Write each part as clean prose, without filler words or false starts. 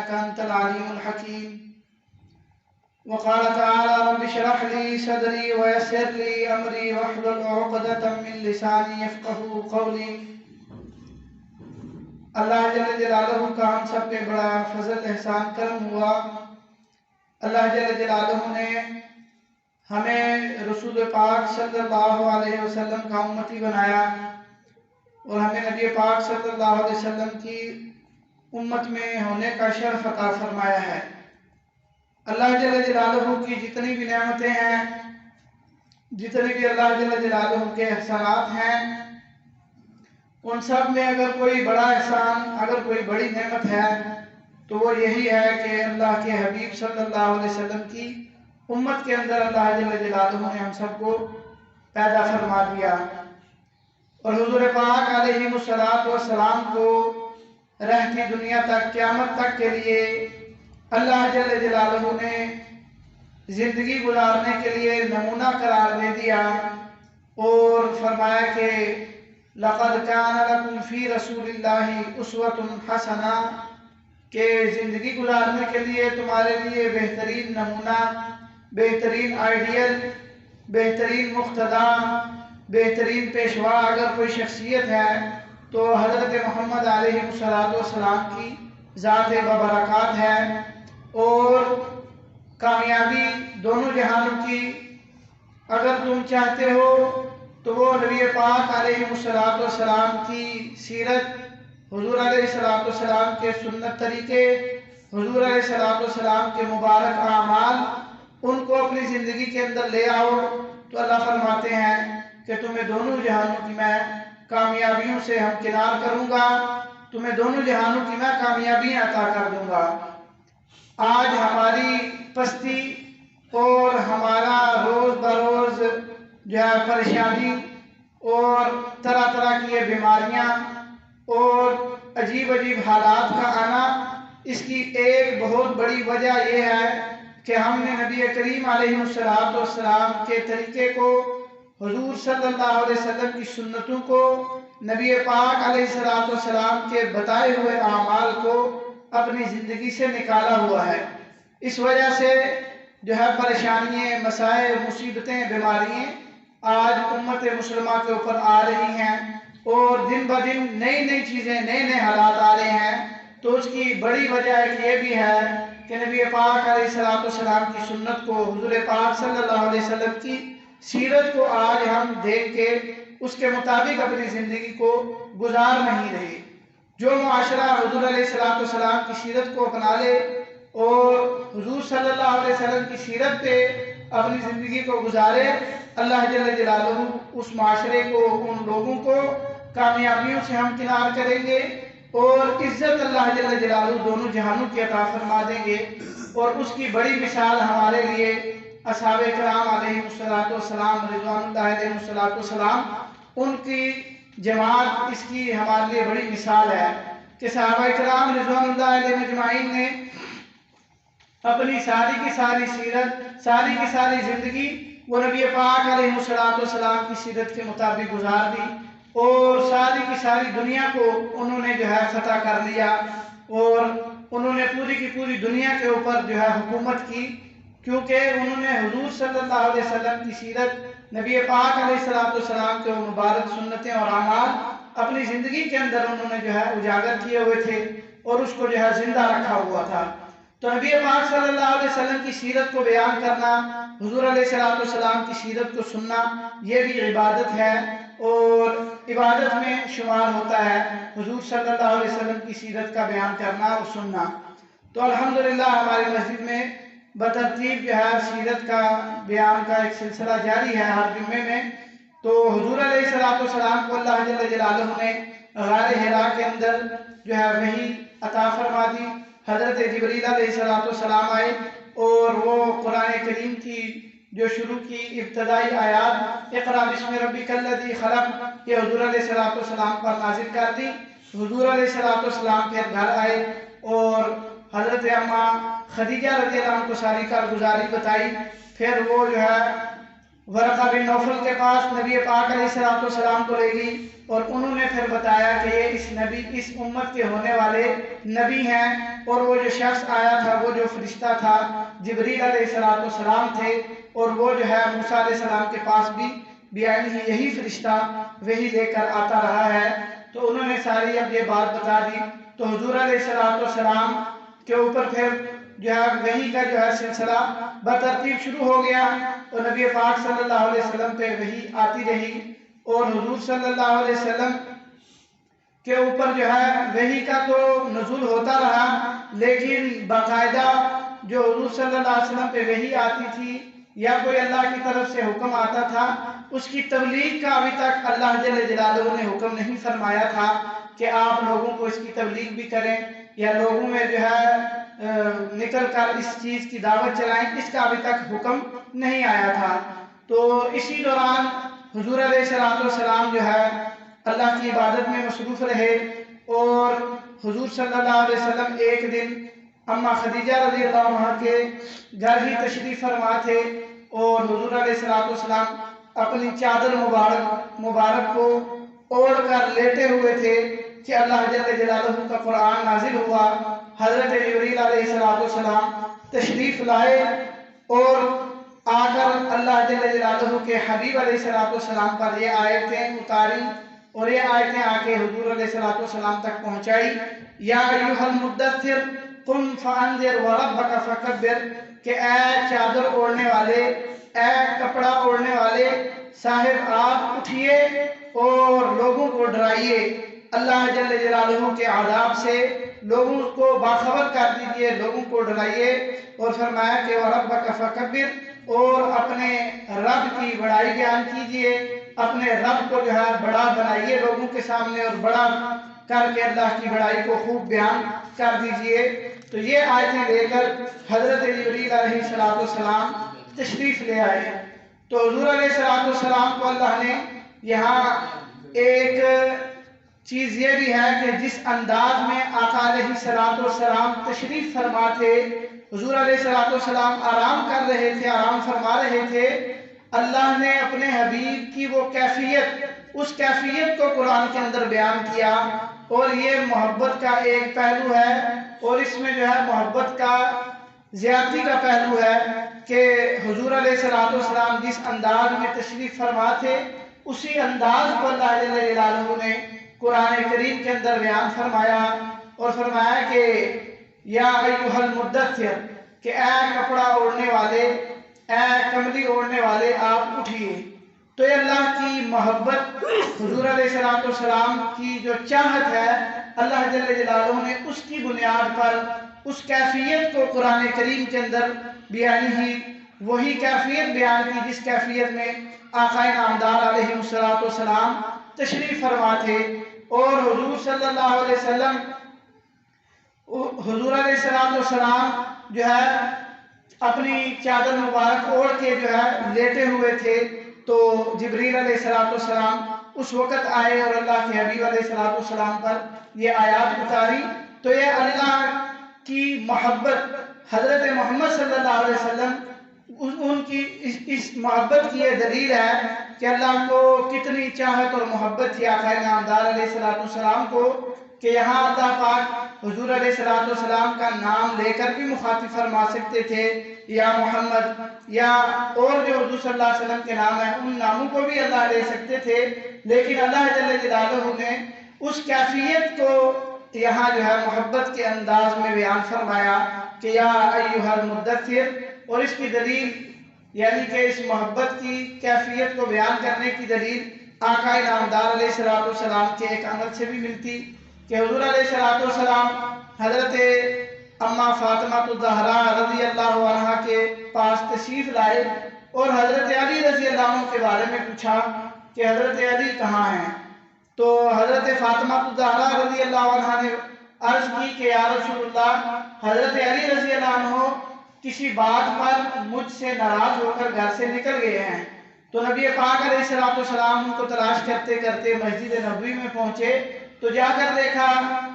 إنك أنت العليم الحكيم. وقال تعالى رب اشرح لي صدري ويسر لي أمري واحلل عقدة من لساني يفقهوا قولي. اللہ جل جلالہ کا ہم سب پہ بڑا فضل احسان کرم ہوا. اللہ جل جلالہ نے ہمیں رسول پاک صلی اللہ علیہ وسلم کا امتی بنایا اور ہمیں نبی پاک صلی اللہ علیہ وسلم کی امت میں ہونے کا شرف عطا فرمایا ہے. اللہ جل جلالہ کی جتنی بھی نعمتیں ہیں، جتنی بھی اللہ جل جلالہ کے احسانات ہیں، ان سب میں اگر کوئی بڑا احسان، اگر کوئی بڑی نعمت ہے تو وہ یہی ہے کہ اللہ کے حبیب صلی اللہ علیہ وسلم کی امت کے اندر اللہ جل جلالہ نے ہم سب کو پیدا فرما دیا. اور حضور پاک علیہ السلام کو رہتی دنیا تک، قیامت تک کے لیے اللہ جل جلالہ نے زندگی گزارنے کے لیے نمونہ قرار دے دیا اور فرمایا کہ لَقَدْ كَانَ لَكُمْ فِي رَسُولِ اللَّهِ أُسْوَةٌ حَسَنَةٌ کہ زندگی گزارنے کے لیے تمہارے لیے بہترین نمونہ، بہترین آئیڈیل، بہترین مقتدا، بہترین پیشوا اگر کوئی شخصیت ہے تو حضرت محمد علیہ السلام کی ذات ببرکات ہے. اور کامیابی دونوں جہانوں کی اگر تم چاہتے ہو تو وہ نبی پاک علیہ السلام کی سیرت، حضور علیہ السلام کے سنت طریقے، حضور علیہ السلام کے مبارک اعمال، ان کو اپنی زندگی کے اندر لے آؤ تو اللہ فرماتے ہیں کہ تمہیں دونوں جہانوں کی میں کامیابیوں سے ہمکنار کروں گا، تمہیں دونوں جہانوں کی میں کامیابیاں عطا کر دوں گا. آج ہماری پستی اور ہمارا روز بروز جو ہے پریشانی اور طرح طرح کی بیماریاں اور عجیب عجیب حالات کا آنا، اس کی ایک بہت بڑی وجہ یہ ہے کہ ہم نے نبی کریم علیہ السلام کے طریقے کو، حضور صلی اللہ علیہ وسلم کی سنتوں کو، نبی پاک علیہ السلام کے بتائے ہوئے اعمال کو اپنی زندگی سے نکالا ہوا ہے. اس وجہ سے جو ہے پریشانیاں، مسائل، مصیبتیں، بیماریاں آج امت مسلمہ کے اوپر آ رہی ہیں اور دن بدن نئی نئی چیزیں، نئے نئے حالات آ رہے ہیں. تو اس کی بڑی وجہ ایک یہ بھی ہے کہ نبی پاک علیہ السلام کی سنت کو، حضور پاک صلی اللہ علیہ وسلم کی سیرت کو آج ہم دیکھ کے اس کے مطابق اپنی زندگی کو گزار نہیں رہے. جو معاشرہ حضور علیہ السلام کی سیرت کو اپنا لے اور حضور صلی اللہ علیہ وسلم کی سیرت پہ اپنی زندگی کو گزارے، اللہ جل جلالہ اس معاشرے کو، ان لوگوں کو کامیابیوں سے ہمکنار کریں گے اور عزت اللہ جل جلالہ دونوں جہانوں کی عطا فرما دیں گے. اور اس کی بڑی مثال ہمارے لیے اصحاب کرام علیہ السلام رضوان اللہ علیہ السلام، ان کی جماعت اس کی ہمارے لیے بڑی مثال ہے کہ صحابہ کرام رضوان اللہ علیہ مجمعین نے اپنی ساری کی ساری سیرت، ساری کی ساری زندگی وہ نبی پاک علیہ السلام کی سیرت کے مطابق گزار دی اور ساری کی ساری دنیا کو انہوں نے جو ہے فتح کر لیا اور انہوں نے پوری کی پوری دنیا کے اوپر جو ہے حکومت کی، کیونکہ انہوں نے حضور صلی اللہ علیہ وسلم کی سیرت، نبی پاک علیہ السلام کے مبارک سنتیں اور اعمال اپنی زندگی کے اندر انہوں نے جو ہے اجاگر کیے ہوئے تھے اور اس کو جو ہے زندہ رکھا ہوا تھا. تو نبی پاک صلی اللہ علیہ وسلم کی سیرت کو بیان کرنا، حضور علیہ السلام کی سیرت کو سننا، یہ بھی عبادت ہے اور عبادت میں شمار ہوتا ہے حضور صلی اللہ علیہ وسلم کی سیرت کا بیان کرنا اور سننا. تو الحمدللہ ہماری مسجد میں بترتیب جو ہے سیرت کا بیان کا ایک سلسلہ جاری ہے ہر جمعے میں. تو حضور علیہ السلام کو اللہ جل جلالہ نے غار حرا کے اندر جو ہے وحی عطا فرما دی. حضرت جبریل علیہ السلام آئے اور وہ قرآن کریم کی جو شروع کی ابتدائی آیات اقرأ بسم ربک الذی خلق یہ حضور علیہ السلام پر نازل کر دی. حضور علیہ السلام پھر گھر آئے اور حضرت اماں خدیجہ رضی اللہ عنہ کو ساری کارگزاری بتائی. پھر وہ جو ہے ورقہ بن نوفل کے پاس نبی پاک علیہ السلام کو لے گئی اور انہوں نے پھر بتایا کہ یہ اس امت کے ہونے والے نبی ہیں، اور وہ جو شخص آیا تھا وہ جو فرشتہ تھا جبریل علیہ السلام تھے، اور وہ جو ہے موسیٰ علیہ السلام کے پاس بھی یہی فرشتہ وہی لے کر آتا رہا ہے۔ تو انہوں نے ساری اب یہ بات بتا دی، تو حضور علیہ السلام کے اوپر پھر جو ہے وحی کا جو ہے سلسلہ بترتیب شروع ہو گیا، اور نبی پاک صلی اللہ علیہ وسلم پہ وحی آتی رہی، اور حضور صلی اللہ علیہ وسلم کے اوپر جو ہے وحی کا تو نزول ہوتا رہا، لیکن باقاعدہ جو حضور صلی اللہ علیہ وسلم پہ وحی آتی تھی یا کوئی اللہ کی طرف سے حکم آتا تھا، اس کی تبلیغ کا ابھی تک اللہ جل جلالہ نے حکم نہیں فرمایا تھا کہ آپ لوگوں کو اس کی تبلیغ بھی کریں یا لوگوں میں جو ہے نکل کر اس چیز کی دعوت چلائیں، اس کا ابھی تک حکم نہیں آیا تھا۔ تو اسی دوران حضور علیہ السلام جو ہے اللہ کی عبادت میں مصروف رہے، اور حضور صلی اللہ علیہ وسلم ایک دن اماں خدیجہ رضی اللہ عنہ کے گھر ہی تشریف فرما تھے، اور حضور علیہ السلام اپنی چادر مبارک کو اوڑھ کر لیٹے ہوئے تھے کہ اللہ جل جلالہ کا قرآن نازل ہوا۔ حضرت جبریل علیہ السلام تشریف لائے اور آ کر اللہ جل جلالہ کے حبیب علیہ السلام پر یہ آیتیں اتاری، اور یہ آیتیں آ کے حضور علیہ السلام تک پہنچائی۔ یا ایھا المدثر قم فانذر وربک فکبر، کہ اے چادر اوڑھنے والے، اے کپڑا اوڑھنے والے صاحب، آپ اٹھئے اور لوگوں کو ڈرائیے، اللہ جل جلالہ کے عذاب سے لوگوں کو باخبر کر دیجئے، لوگوں کو ڈرائیے، اور فرمایا کہ وَرَبَّكَ فَكَبِّرْ، اور اپنے رب کی بڑائی بیان کیجئے، اپنے رب کو جو ہے بڑا بنائیے لوگوں کے سامنے، اور بڑا کر کے اللہ کی بڑائی کو خوب بیان کر دیجئے۔ تو یہ آیتیں لے کر حضرت جبریل علیہ السلام تشریف لے آئے۔ تو حضور علیہ السلام کو اللہ نے یہاں ایک چیز یہ بھی ہے کہ جس انداز میں آقا علیہ السلام تشریف فرما تھے، حضور علیہ السلام آرام کر رہے تھے، آرام فرما رہے تھے، اللہ نے اپنے حبیب کی وہ کیفیت، اس کیفیت کو قرآن کے اندر بیان کیا، اور یہ محبت کا ایک پہلو ہے، اور اس میں جو ہے محبت کا زیادتی کا پہلو ہے کہ حضور علیہ السلام جس انداز میں تشریف فرما تھے، اسی انداز کو اللہ جل جلالہ نے قرآن کریم کے اندر بیان فرمایا، اور فرمایا کہ یا ایھا المدثر، کہ اے کپڑا اوڑھنے والے، اے کملی اوڑھنے والے، آپ اٹھئے۔ تو یہ اللہ کی محبت، حضور علیہ السلام کی جو چاہت ہے، اللہ جل جلالہ نے اس کی بنیاد پر اس کیفیت کو قرآن کریم کے اندر بیان ہی، وہی کیفیت بیان کی جس کیفیت میں آقا نامدار علیہ السلام تشریف فرما تھے، اور حضور صلی اللہ علیہ وسلم، حضور علیہ السلام جو ہے اپنی چادر مبارک اوڑھ کے جو ہے لیٹے ہوئے تھے، تو جبریل علیہ السلام اس وقت آئے اور اللہ کے حبیب علیہ السلام پر یہ آیات اتاری۔ تو یہ اللہ کی محبت، حضرت محمد صلی اللہ علیہ وسلم، ان کی اس محبت کی یہ دلیل ہے کہ اللہ کو کتنی چاہت اور محبت تھی آقا نامدار علیہ السلام کو، کہ یہاں اللہ پاک حضور علیہ السلام کا نام لے کر بھی مخاطب فرما سکتے تھے، یا محمد، یا اور جو حضور صلی اللہ علیہ وسلم کے نام ہیں ان ناموں کو بھی اللہ لے سکتے تھے، لیکن اللہ جل جلالہ نے اس کیفیت کو یہاں جو ہے محبت کے انداز میں بیان فرمایا کہ یا ایھا المدثر، اور اس کی دلیل یعنی کہ اس محبت کی کیفیت کو بیان کرنے کی دلیل آقا نامدار علیہ السلام کے ایک عمل سے بھی ملتی کہ حضور علیہ السلام حضرت اماں فاطمہ الزہرا رضی اللہ عنہ کے پاس تشریف لائے، اور حضرت علی رضی اللہ عنہ کے بارے میں پوچھا کہ حضرت علی کہاں ہیں؟ تو حضرت فاطمہ الزہرا رضی اللہ عنہ نے عرض کی کہ یا رسول اللہ، حضرت علی رضی اللہ عنہ کسی بات پر مجھ سے ناراض ہو کر گھر سے نکل گئے ہیں۔ تو نبی پاک علیہ السلام ان کو تلاش کرتے کرتے مسجد نبوی میں پہنچے، تو جا کر دیکھا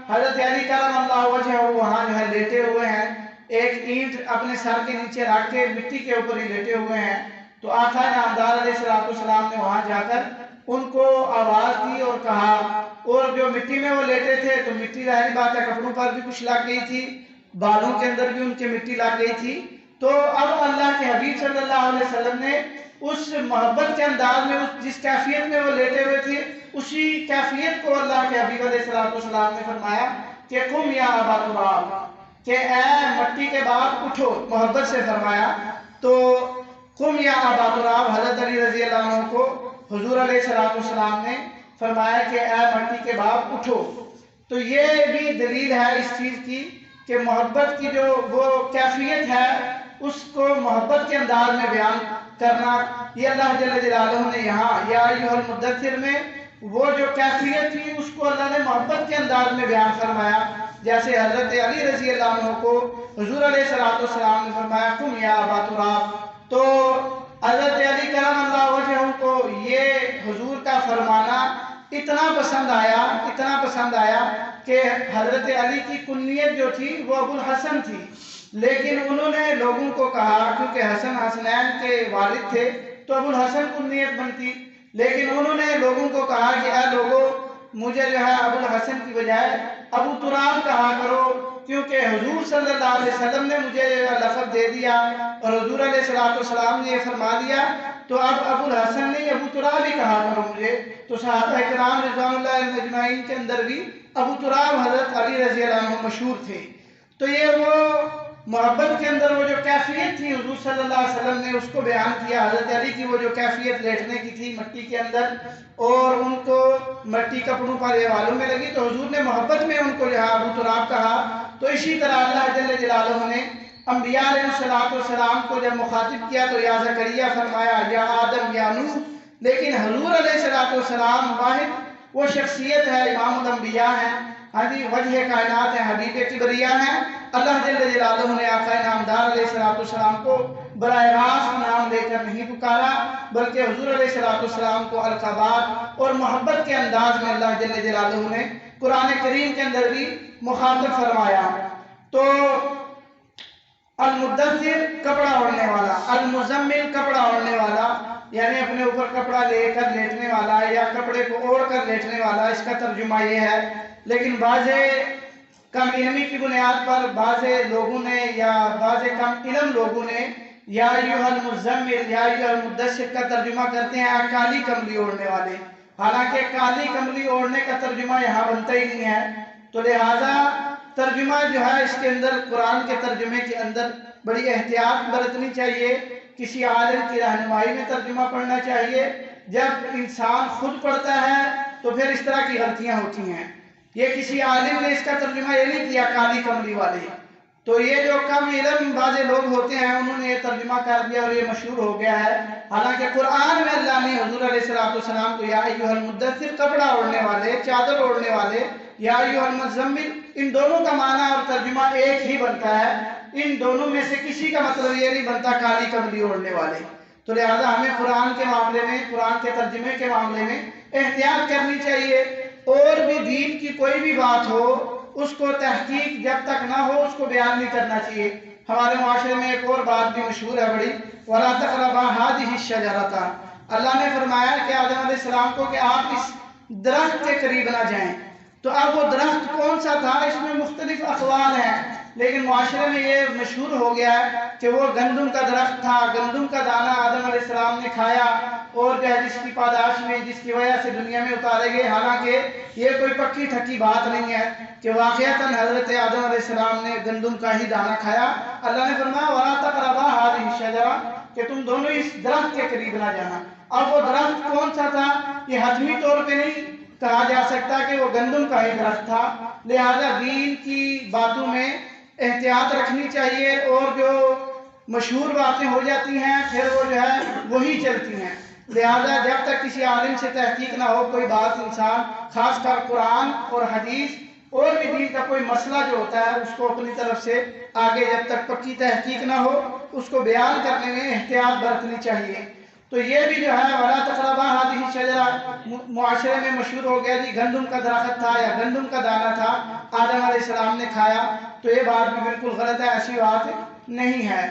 حضرت علی کرم اللہ وجہہ وہاں جو ہے لیٹے ہوئے ہیں، ایک اینٹ اپنے سر کے نیچے رکھ کے مٹی کے اوپر ہی لیٹے ہوئے ہیں۔ تو آقا نامدار علیہ السلام نے وہاں جا کر ان کو آواز دی اور کہا، اور جو مٹی میں وہ لیٹے تھے تو مٹی ظاہری بات ہے کپڑوں پر بھی کچھ لگ گئی تھی، بالوں کے اندر بھی ان کے مٹی لگ گئی تھی. تو اب اللہ کے حبیب صلی اللہ علیہ وسلم نے اس محبت کے انداز میں جس کیفیت میں وہ لیٹے ہوئے تھے اسی کیفیت کو اللہ کے حبیب علیہ السلام نے فرمایا کہ قم یا ابا تراب، کہ اے مٹی کے باپ اٹھو، محبت سے فرمایا. تو قم یا ابا تراب، حضرت علی رضی اللہ عنہ کو حضور علیہ السلام نے فرمایا کہ اے مٹی کے باپ اٹھو. تو یہ بھی دلیل ہے اس چیز کی کہ محبت کی جو وہ کیفیت ہے اس کو محبت کے انداز میں بیان کرنا. یہ اللہ جل جلالہ نے یہاں یا ایھا المدثر میں وہ جو کیفیت تھی اس کو اللہ نے محبت کے انداز میں بیان فرمایا. جیسے حضرت علی رضی اللہ عنہ کو حضور علیہ السلام نے فرمایا قم یا ابا تراب، تو حضرت علی کرم اللہ وجہہ کو یہ حضور کا فرمانا اتنا پسند آیا کہ حضرت علی کی کنیت جو تھی وہ ابو الحسن تھی، لیکن انہوں نے لوگوں کو کہا، کیونکہ حسن حسنین کے والد تھے تو ابو الحسن کنیت بنتی، لیکن انہوں نے لوگوں کو کہا کہ اے لوگوں مجھے جو ہے ابو الحسن کی بجائے ابو تراب کہا کرو، کیونکہ حضور صلی اللہ علیہ وسلم نے مجھے لقب دے دیا اور حضور علیہ السلام نے یہ فرما دیا، تو اب ابو الحسن نہیں ابو تراب ہی کہا کرو مجھے. تو صحابہ کرام رضوان اللہ اجمعین کے اندر بھی ابو تراب حضرت علی رضی اللہ عنہ مشہور تھے. تو یہ وہ محبت کے اندر وہ جو کیفیت تھی حضور صلی اللہ علیہ وسلم نے اس کو بیان کیا. حضرت علی کی وہ جو کیفیت لیٹنے کی تھی مٹی کے اندر اور ان کو مٹی کپڑوں پر یہ والوں میں لگی تو حضور نے محبت میں ان کو جہاں ابو تراب کہا. تو اسی طرح اللہ جل جلالہ نے انبیاء علیہ السلام کو جب مخاطب کیا تو یا زکریا فرمایا یا آدم یا نوح، لیکن حضور علیہ السلام واحد وہ شخصیت ہے، امام الانبیاء ہیں، ہاں جی وجہ کائنات ہیں، حبیب کبریا ہیں. اللہ جل جلالہ نے آقا نامدار علیہ السلام کو براہ راست نام لے کر نہیں پکارا، بلکہ حضور علیہ السلام کو القابات اور محبت کے انداز میں اللہ جل جلالہ نے قرآن کریم کے اندر بھی مخاطب فرمایا. تو المدثر کپڑا اوڑھنے والا، المزمل کپڑا اوڑھنے والا، یعنی اپنے اوپر کپڑا لے کر لیٹنے والا یا کپڑے کو اوڑھ کر لیٹنے والا، اس کا ترجمہ یہ ہے. لیکن بعض کم علمی کی بنیاد پر بعض لوگوں نے یا بعض کم علم لوگوں نے یا ایھا المزمل یا ایھا المدثر کا ترجمہ کرتے ہیں کالی کملی اوڑھنے والے، حالانکہ کالی کملی اوڑھنے کا ترجمہ یہاں بنتا ہی نہیں ہے. تو لہٰذا ترجمہ جو ہے اس کے اندر قرآن کے ترجمے کے اندر بڑی احتیاط برتنی چاہیے، کسی عالم کی رہنمائی میں ترجمہ پڑھنا چاہیے. جب انسان خود پڑھتا ہے تو پھر اس طرح کی غلطیاں ہوتی ہیں. یہ کسی عالم نے اس کا ترجمہ یہ نہیں کیا کالی کملی والے، تو یہ جو کم علم بعض لوگ ہوتے ہیں انہوں نے یہ ترجمہ کر دیا اور یہ مشہور ہو گیا ہے. حالانکہ قرآن میں اللہ نے حضور علیہ السلام کو یا ایھا المدثر کپڑا اوڑھنے والے، چادر اوڑھنے والے، یا ایھا المزمل، ان دونوں کا معنی اور ترجمہ ایک ہی بنتا ہے. ان دونوں میں سے کسی کا مطلب یہ نہیں بنتا کالی کملی اوڑھنے والے. تو لہٰذا ہمیں قرآن کے معاملے میں، قرآن کے ترجمے کے معاملے میں احتیاط کرنی چاہیے. اور بھی دین کی کوئی بھی بات ہو اس کو تحقیق جب تک نہ ہو اس کو بیان نہیں کرنا چاہیے. ہمارے معاشرے میں ایک اور بات بھی مشہور ہے بڑی، وَلَا تَقْرَبَا هَٰذِهِ الشَّجَرَةَ، اللہ نے فرمایا کہ آدم علیہ السلام کو کہ آپ اس درخت کے قریب نہ جائیں. تو اب وہ درخت کون سا تھا اس میں مختلف اقوال ہیں، لیکن معاشرے میں یہ مشہور ہو گیا ہے کہ وہ گندم کا درخت تھا. گندم کا دانہ آدم علیہ السلام نے کھایا اور جو ہے جس کی پاداش میں جس کی وجہ سے دنیا میں اتارے گئے. حالانکہ یہ کوئی پکی ٹھکی بات نہیں ہے کہ واقعتاً حضرت آدم علیہ السلام نے گندم کا ہی دانہ کھایا. اللہ نے فرمایا وَلَا تَقْرَبَا هَٰذِهِ الشَّجَرَةَ، کہ تم دونوں اس درخت کے قریب نہ جانا. اب وہ درخت کون سا تھا یہ حتمی طور پہ نہیں کہا جا سکتا کہ وہ گندم کا ہی درخت تھا. لہذا دین کی باتوں میں احتیاط رکھنی چاہیے اور جو مشہور باتیں ہو جاتی ہیں پھر وہ جو ہے وہی چلتی ہیں. لہذا جب تک کسی عالم سے تحقیق نہ ہو کوئی بات، انسان خاص کر قرآن اور حدیث اور بھی دین کا کوئی مسئلہ جو ہوتا ہے اس کو اپنی طرف سے آگے جب تک پکی تحقیق نہ ہو اس کو بیان کرنے میں احتیاط برتنی چاہیے. تو یہ بھی جو ہے وَلَا تَقْرَبَا هَٰذِهِ الشَّجَرَةَ معاشرے میں مشہور ہو گیا جی گندم کا درخت تھا یا گندم کا دانہ تھا، آدم علیہ السلام نے کھایا. تو یہ بات بھی بالکل غلط ہے، ایسی بات نہیں ہے.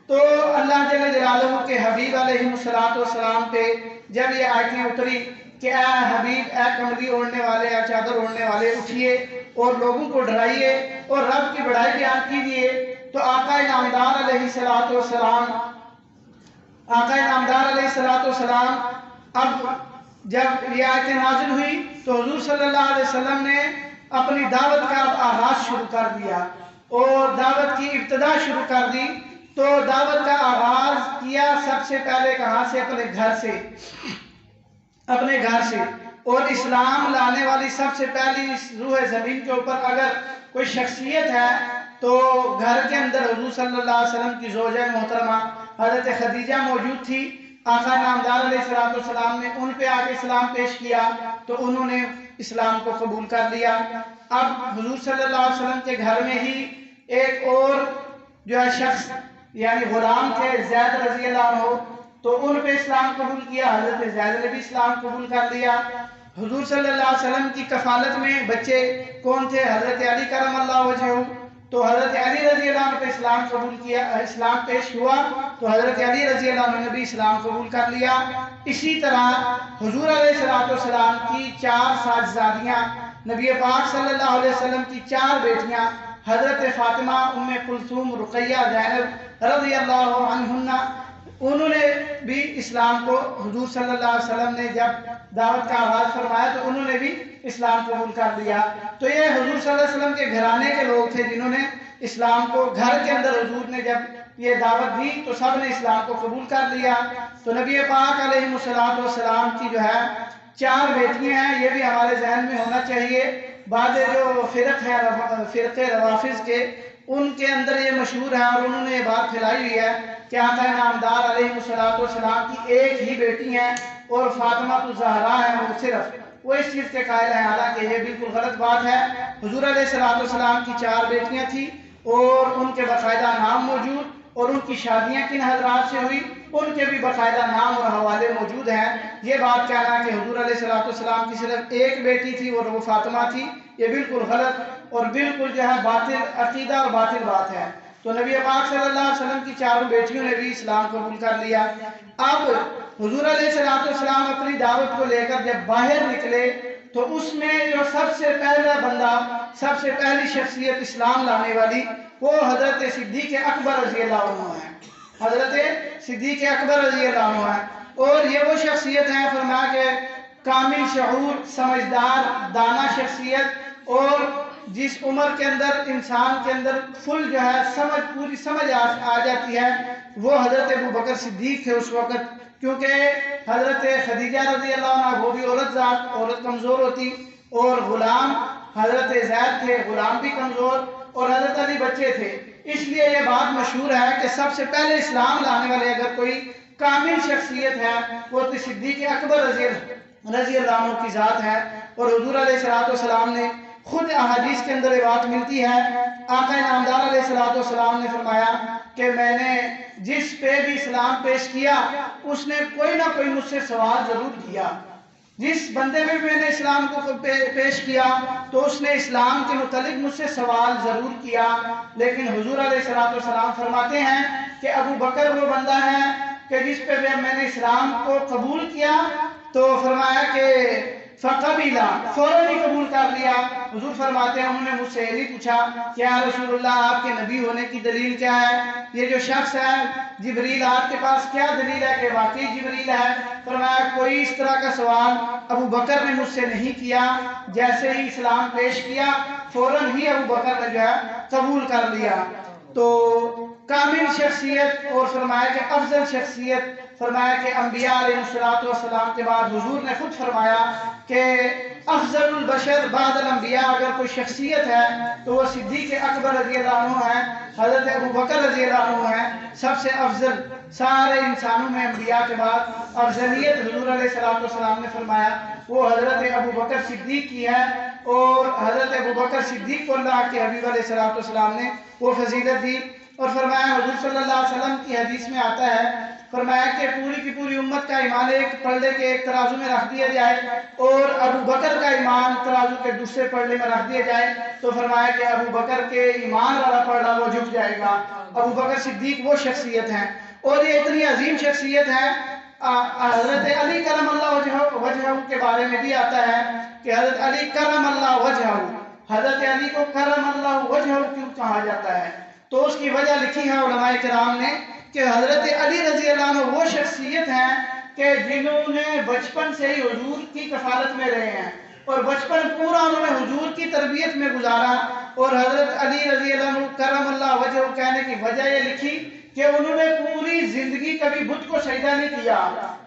تو اللہ جل جلالہ کے حبیب علیہ السلام پہ جب یہ آیتیں اتری کہ اے حبیب، اے کملی اوڑھنے والے، اے چادر اوڑھنے والے، اٹھیے اور لوگوں کو ڈرائیے اور رب کی بڑائی بیان کیجیے، تو آقا نامدار علیہ السلام اب جب یہ آیتیں نازل ہوئی تو حضور صلی اللہ علیہ وسلم نے اپنی دعوت کا آغاز شروع کر دیا اور دعوت کی ابتدا شروع کر دی۔ تو دعوت کا آغاز کیا سب سے پہلے کہاں سے؟ اپنے گھر سے اور اسلام لانے والی سب سے پہلی اس روح زمین کے اوپر اگر کوئی شخصیت ہے تو گھر کے اندر حضور صلی اللہ علیہ وسلم کی زوجہ محترمہ حضرت خدیجہ موجود تھی۔ آقا نامدار علیہ السلام نے ان پہ آگے اسلام پیش کیا تو انہوں نے اسلام کو قبول کر لیا۔ اب حضور صلی اللہ علیہ وسلم کے گھر میں ہی ایک اور جو ہے شخص یعنی غلام تھے، زید رضی اللہ عنہ، تو ان پہ اسلام قبول کیا، حضرت زید نے بھی اسلام قبول کر لیا۔ حضور صلی اللہ علیہ وسلم کی کفالت میں بچے کون تھے؟ حضرت علی کرم اللہ وجہہ، تو حضرت علی رضی اللہ عنہ پہ اسلام قبول کیا، اسلام پیش ہوا تو حضرت علی رضی اللہ عنہ نے بھی اسلام قبول کر لیا۔ اسی طرح حضور علیہ السلام کی 4 صاحبزادیاں، نبی پاک صلی اللہ علیہ وسلم کی 4 بیٹیاں، حضرت فاطمہ، ام کلثوم، رقیہ، زینب رضی اللہ عنہن، انہوں نے بھی اسلام کو حضور صلی اللہ علیہ وسلم نے جب دعوت کا آغاز فرمایا تو انہوں نے بھی اسلام قبول کر لیا۔ تو یہ حضور صلی اللہ علیہ وسلم کے گھرانے کے لوگ تھے جنہوں نے اسلام کو گھر کے اندر حضور نے جب یہ دعوت دی تو سب نے اسلام کو قبول کر لیا۔ تو نبی پاک علیہ السلام کی جو ہے 4 بیٹیاں ہیں، یہ بھی ہمارے ذہن میں ہونا چاہیے۔ بعض جو فرقے روافض کے، ان کے اندر یہ مشہور ہے اور انہوں نے یہ بات پھیلائی ہوئی ہے کہ آقا نامدار علیہ السلام کی ایک ہی بیٹی ہے اور فاطمہ الزہرا ہے، وہ اس چیز کے قائل ہیں، حالانکہ یہ بالکل غلط بات ہے۔ حضور علیہ السلام کی 4 بیٹیاں تھیں اور ان کے باقاعدہ نام موجود، اور ان کی شادیاں کن حضرات سے ہوئی ان کے بھی باقاعدہ نام اور حوالے موجود ہیں۔ یہ بات کہنا کہ حضور علیہ السلام کی صرف ایک بیٹی تھی اور وہ فاطمہ تھی، یہ بالکل غلط اور بالکل جو ہے باطل عقیدہ اور باطل بات ہے۔ تو نبی پاک صلی اللہ علیہ وسلم کی 4 بیٹیوں نے بھی اسلام قبول کر لیا۔ اب حضور علیہ السلام اپنی دعوت کو لے کر جب باہر نکلے تو اس میں جو سب سے پہلا بندہ، سب سے پہلی شخصیت اسلام لانے والی وہ حضرت صدیق اکبر رضی اللہ عنہ ہے، حضرت صدیق اکبر رضی اللہ عنہ ہے۔ اور یہ وہ شخصیت ہیں فرمایا کہ کامل شعور، سمجھدار، دانا شخصیت، اور جس عمر کے اندر انسان کے اندر فل جو ہے پوری سمجھ آ جاتی ہے، وہ حضرت ابوبکر صدیق تھے اس وقت، کیونکہ حضرت خدیجہ رضی اللہ عنہ وہ بھی عورت کمزور ہوتی، اور غلام حضرت زید تھے، غلام بھی کمزور، اور حضرت علی بچے تھے۔ اس لیے یہ بات مشہور ہے کہ سب سے پہلے اسلام لانے والے اگر کوئی کامل شخصیت ہے وہ صدیق اکبر رضی اللہ عنہ کی ذات ہے۔ اور حضور علیہ السلام نے خود احادیث کے اندر یہ بات ملتی ہے، آقا نامدار علیہ السلام نے فرمایا کہ میں نے جس پہ بھی اسلام پیش کیا اس نے کوئی نہ کوئی مجھ سے سوال ضرور کیا، جس بندے میں بھی میں نے اسلام کو پیش کیا تو اس نے اسلام کے متعلق مجھ سے سوال ضرور کیا، لیکن حضور علیہ السلام فرماتے ہیں کہ ابو بکر وہ بندہ ہے کہ جس پہ میں نے اسلام کو قبول کیا تو فرمایا کہ فقبیلا، فوراً ہی قبول کر لیا۔ حضور فرماتے ہیں انہوں نے مجھ سے یہ نہیں پوچھا کہ یا رسول اللہ آپ کے نبی ہونے کی دلیل کیا ہے، یہ جو شخص ہے جبریل آپ کے پاس کیا دلیل ہے کہ واقعی جبریل ہے؟ فرمایا کوئی اس طرح کا سوال ابو بکر نے مجھ سے نہیں کیا، جیسے ہی اسلام پیش کیا فوراً ہی ابو بکر نے جو ہے قبول کر لیا۔ تو کامل شخصیت اور فرمایا کہ افضل شخصیت، فرمایا کہ انبیاء علیہ السلام کے بعد حضور نے خود فرمایا کہ افضل البشر بعد الانبیاء، اگر کوئی شخصیت ہے تو وہ صدیق اکبر رضی اللہ عنہ ہے، حضرت ابو بکر رضی اللہ عنہ ہے۔ سب سے افضل سارے انسانوں میں انبیاء کے بعد افضلیت حضور علیہ السلام نے فرمایا وہ حضرت ابو بکر صدیق کی ہے، اور حضرت ابو بکر صدیق کو اللہ کے حبیب علیہ السلام نے وہ فضیلت دی۔ اور فرمایا حضور صلی اللہ علیہ وسلم کی حدیث میں آتا ہے فرمایا کہ پوری کی پوری امت کا ایمان ایک پلڑے کے ایک ترازو میں رکھ دیا جائے اور ابو بکر کا ایمان ترازو کے دوسرے پلڑے میں رکھ دیا جائے، تو فرمایا کہ ابو بکر کے ایمان والا پلڑا وہ جھک جائے گا۔ ابو بکر صدیق وہ شخصیت ہیں، اور یہ اتنی عظیم شخصیت ہے۔ حضرت علی کرم اللہ وجہہ کے بارے میں بھی آتا ہے کہ حضرت علی کرم اللہ وجہہ، حضرت علی کو کرم اللہ وجہہ کیوں کہا جاتا ہے؟ تو اس کی وجہ لکھی ہے علماء کرام نے کہ حضرت علی رضی اللہ عنہ وہ شخصیت ہیں کہ جنہوں نے بچپن سے ہی حضور کی کفالت میں رہے ہیں اور بچپن پورا انہوں نے حضور کی تربیت میں گزارا، اور حضرت علی رضی اللہ عنہ کرم اللہ وجہہ کہنے کی وجہ یہ لکھی کہ انہوں نے پوری زندگی کبھی بت کو سجدہ نہیں کیا،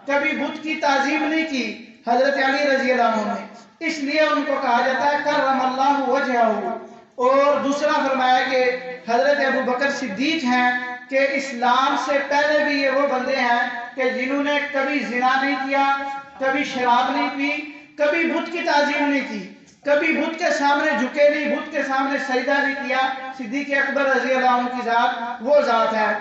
کبھی بت کی تعظیم نہیں کی حضرت علی رضی اللہ عنہ نے، اس لیے ان کو کہا جاتا ہے کرم اللہ وجہہ۔ اور دوسرا فرمایا کہ حضرت ابو بکر صدیق ہیں کہ اسلام سے پہلے بھی یہ وہ بندے ہیں کہ جنہوں نے کبھی زنا نہیں کیا، کبھی شراب نہیں پی، کبھی بت کی تعظیم نہیں کی، کبھی بت کے سامنے جھکے نہیں، بت کے سامنے سجدہ نہیں کیا۔ صدیق اکبر رضی اللہ عنہ کی ذات وہ ذات ہے۔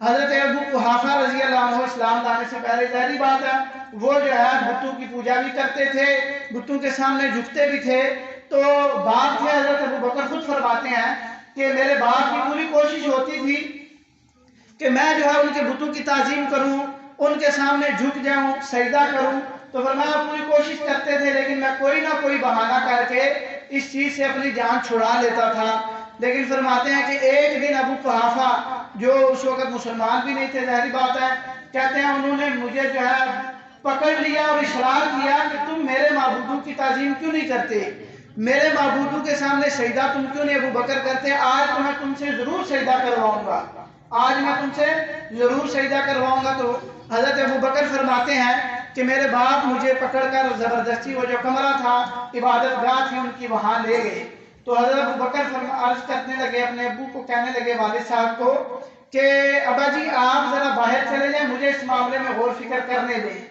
حضرت ابو قحافہ رضی اللہ عنہ اسلام لانے سے پہلے ظاہری بات ہے وہ جو ہے بتوں کی پوجا بھی کرتے تھے، بتوں کے سامنے جھکتے بھی تھے۔ تو باپ تھے حضرت ابو بکر خود فرماتے ہیں کہ میرے باپ کی پوری کوشش ہوتی تھی کہ میں جو ہے ان کے بتوں کی تعظیم کروں، ان کے سامنے جھک جاؤں، سجدہ کروں، تو فرمایا پوری کوشش کرتے تھے لیکن میں کوئی نہ کوئی بہانہ کر کے اس چیز سے اپنی جان چھڑا لیتا تھا۔ لیکن فرماتے ہیں کہ ایک دن ابو قحافہ جو اس وقت مسلمان بھی نہیں تھے، ظاہری بات ہے، کہتے ہیں انہوں نے مجھے جو ہے پکڑ لیا اور اشرار کیا کہ تم میرے معبودوں کی تعظیم کیوں نہیں کرتے، میرے معبودوں کے سامنے سجدہ تم کیوں نہیں ابو بکر کرتے؟ آج تو میں تم سے ضرور سجدہ کرواؤں گا، آج میں تم سے ضرور سجدہ کرواؤں گا۔ تو حضرت ابو بکر فرماتے ہیں کہ میرے باپ مجھے پکڑ کر زبردستی وہ جو کمرہ تھا، عبادت گاہ تھی ان کی، وہاں لے گئے۔ تو حضرت ابو بکر عرض کرنے لگے اپنے ابو کو، کہنے لگے والد صاحب کو کہ ابا جی آپ ذرا باہر چلے جائیں، مجھے اس معاملے میں غور فکر کرنے دیں۔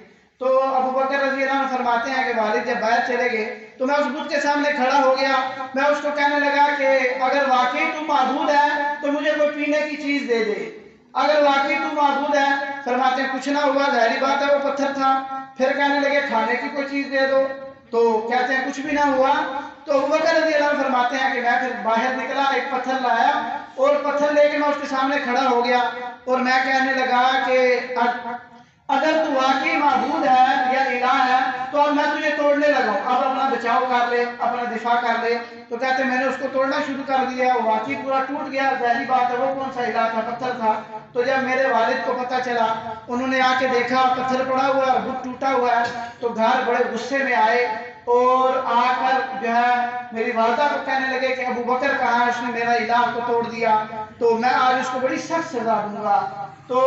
تو ابو بکر رضی اللہ عنہ فرماتے ہیں کہ والد جب باہر چلے گئے تو میں اس بت کے سامنے کھڑا ہو گیا، میں اس کو کہنے لگا کہ اگر واقعی تم معبود ہے تو مجھے کوئی پینے کی چیز دے دے، اگر واقعی تم معبود ہے۔ فرماتے ہیں کچھ نہ ہوا، ظاہری بات ہے وہ پتھر تھا۔ پھر کہنے لگے کھانے کی کوئی چیز دے دو، تو کہتے ہیں کچھ بھی نہ ہوا۔ تو ابو بکر رضی اللہ عنہ فرماتے ہیں کہ میں پھر باہر نکلا، ایک پتھر لایا اور پتھر لے کے میں اس کے سامنے کھڑا ہو گیا اور میں کہنے لگا کہ اگر تو واقعی معبود ہے یا الہ ہے تو اب میں تجھے توڑنے لگا ہوں، اب اپنا بچاؤ کر لے، اپنا دفاع کر لے۔ تو کہتے ہیں میں نے اس کو توڑنا شروع کر دیا، وہ واقعی پورا ٹوٹ گیا، ظاہری بات ہے وہ کون سا الہ تھا، پتھر تھا۔ تو جب میرے والد کو پتہ چلا، انہوں نے آ کے دیکھا پتھر پڑا ہوا ہے، بت ٹوٹا ہوا ہے، تو گھر بڑے غصے میں آئے اور آ کر جو ہے میری والدہ کو کہنے لگے کہ ابو بکر کہاں ہے، اس نے میرا الہ کو توڑ دیا، تو میں آج اس کو بڑی سخت سزا دوں گا۔ تو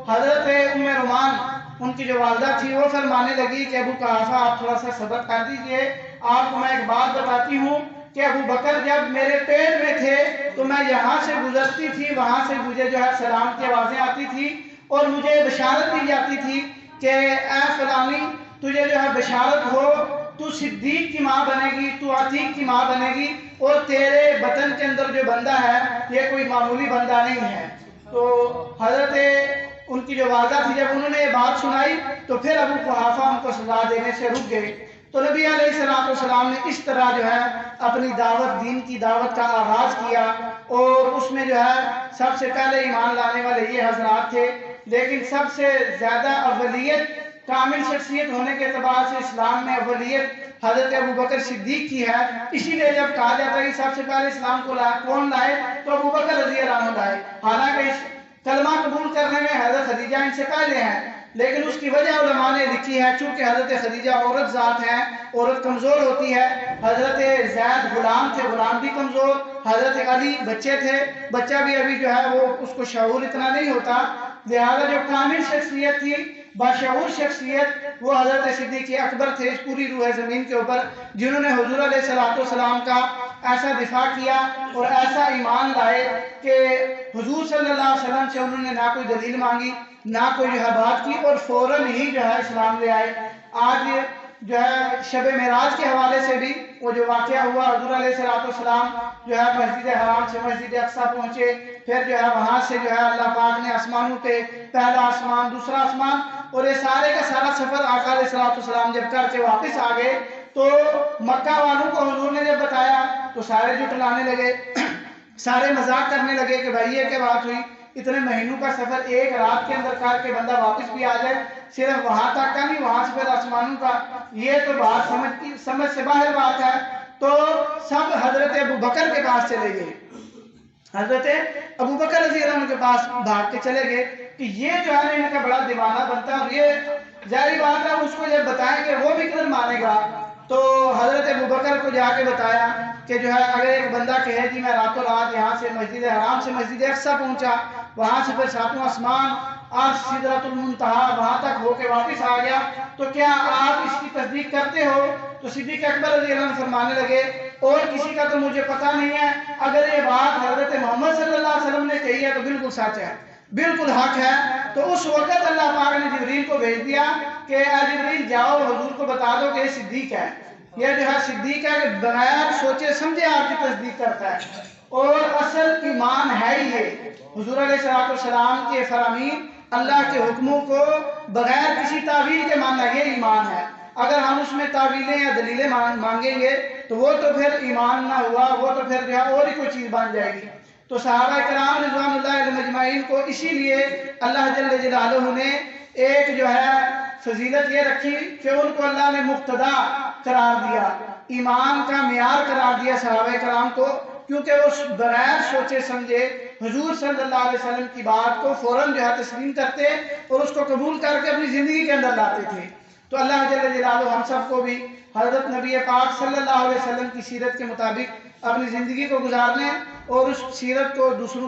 حضرت ام رومان ان کی جو والدہ تھی وہ فرمانے لگی کہ ابو قحافہ آپ تھوڑا سا صبر کر دیجئے، آپ کو میں ایک بات بتاتی ہوں کہ ابو بکر جب میرے پیٹ میں تھے تو میں یہاں سے گزرتی تھی، وہاں سے مجھے جو ہے سلام کی آوازیں آتی تھی اور مجھے بشارت دی جاتی تھی کہ اے فلانی تجھے جو ہے بشارت ہو، تو صدیق کی ماں بنے گی، تو عتیق کی ماں بنے گی، اور تیرے بطن کے اندر جو بندہ ہے یہ کوئی معمولی بندہ نہیں ہے۔ تو حضرت ان کی جو والدہ تھی جب انہوں نے یہ بات سنائی تو پھر ابو قحافہ ان کو سزا دینے سے رک گئے۔ تو نبی علیہ السلام نے اس طرح جو ہے اپنی دعوت، دین کی دعوت کا آغاز کیا، اور اس میں جو ہے سب سے پہلے ایمان لانے والے یہ حضرات تھے، لیکن سب سے زیادہ اولیت، کامل شخصیت ہونے کے اعتبار سے اسلام میں اولیت حضرت ابو بکر صدیق کی ہے۔ اسی لیے جب کہا جاتا ہے کہ سب سے پہلے اسلام کو کون لائے تو ابو بکر رضی اللہ عنہ لائے، حالانکہ اس کلمہ قبول کرنے میں حضرت خدیجہ ان سے پہلے ہیں، لیکن اس کی وجہ علماء نے لکھی ہے چونکہ حضرت خدیجہ عورت ذات ہیں، عورت کمزور ہوتی ہے، حضرت زید غلام تھے، غلام بھی کمزور، حضرت علی بچے تھے، بچہ بھی ابھی جو ہے وہ اس کو شعور اتنا نہیں ہوتا، لہذا جو کامل شخصیت تھی، باشعور شخصیت، وہ حضرت صدیق اکبر تھے اس پوری روح زمین کے اوپر، جنہوں نے حضور علیہ السلام کا ایسا دفاع کیا اور ایسا ایمان لائے کہ حضور صلی اللہ علیہ وسلم سے انہوں نے نہ کوئی دلیل مانگی، نہ کوئی جو ہے بات کی، اور فوراً ہی جو ہے اسلام لے آئے۔ آج جو ہے شب معراج کے حوالے سے بھی وہ جو واقعہ ہوا، حضور علیہ السلام جو ہے مسجد حرام سے مسجد اقصیٰ پہنچے، پھر جو ہے وہاں سے جو ہے اللہ پاک نے آسمانوں پہ پہلا آسمان، دوسرا آسمان، اور یہ سارے کا سارا سفر آقا علیہ السلام جب کر کے واپس آ گئے تو مکہ والوں کو حضور نے جب بتایا تو سارے جھٹلانے لگے، سارے مذاق کرنے لگے کہ بھائی یہ کیا بات ہوئی، اتنے مہینوں کا سفر ایک رات کے اندر کر کے بندہ واپس بھی آ جائے، صرف وہاں تک کا نہیں، وہاں سے پھر آسمانوں کا، یہ تو بات سمجھ سے باہر بات ہے۔ تو سب حضرت ابوبکر کے پاس چلے گئے، حضرت ابوبکر رضی اللہ عنہ کے پاس بھاگ کے چلے گئے کہ یہ جو ہے ان کا بڑا دیوانہ بنتا ہے، یہ ظاہری بات ہے اس کو جب بتائیں گے وہ بھی کدھر مانے گا۔ تو حضرت ابوبکر کو جا کے بتایا کہ جو ہے اگر ایک بندہ کہے کہ میں راتوں رات یہاں سے مسجد حرام سے مسجد اقصیٰ پہنچا، وہاں سے پھر ساتواں آسمان اور سدرۃ المنتہا وہاں تک ہو کے واپس آ گیا، تو کیا آپ اس کی تصدیق کرتے ہو؟ تو صدیق اکبر رضی اللہ عنہ فرمانے لگے اور کسی کا تو مجھے پتہ نہیں ہے، اگر یہ بات حضرت محمد صلی اللہ علیہ وسلم نے کہی ہے تو بالکل سچ ہے، بالکل حق ہے۔ تو اس وقت اللہ پاک نے جبریل کو بھیج دیا کہ اے جبریل جاؤ حضور کو بتا دو کہ یہ صدیق ہے، یہ جو ہے صدیق ہے کہ بغیر سوچے سمجھے آپ کی تصدیق کرتا ہے، اور اصل ایمان ہے ہی یہ حضور علیہ السلام کے فرامین، اللہ کے حکموں کو بغیر کسی تعویل کے ماننا، یہ ایمان ہے۔ اگر ہم اس میں تعویلیں یا دلیلیں مانگیں گے تو وہ تو پھر ایمان نہ ہوا، وہ تو پھر جو ہے اور ہی کوئی چیز بن جائے گی۔ تو صحابہ کرام رضوان اللہ علیہم اجمعین کو اسی لیے اللہ جل جلالہ نے ایک جو ہے فضیلت یہ رکھی کہ ان کو اللہ نے مقتدا قرار دیا، ایمان کا معیار قرار دیا صحابہ کرام کو، کیونکہ وہ بغیر سوچے سمجھے حضور صلی اللہ علیہ وسلم کی بات کو فوراً جو ہے تسلیم کرتے اور اس کو قبول کر کے اپنی زندگی کے اندر لاتے تھے۔ تو اللہ جل جلالہ ہم سب کو بھی حضرت نبی پاک صلی اللہ علیہ وسلم کی سیرت کے مطابق اپنی زندگی کو گزارنے اور اس سیرت کو دوسروں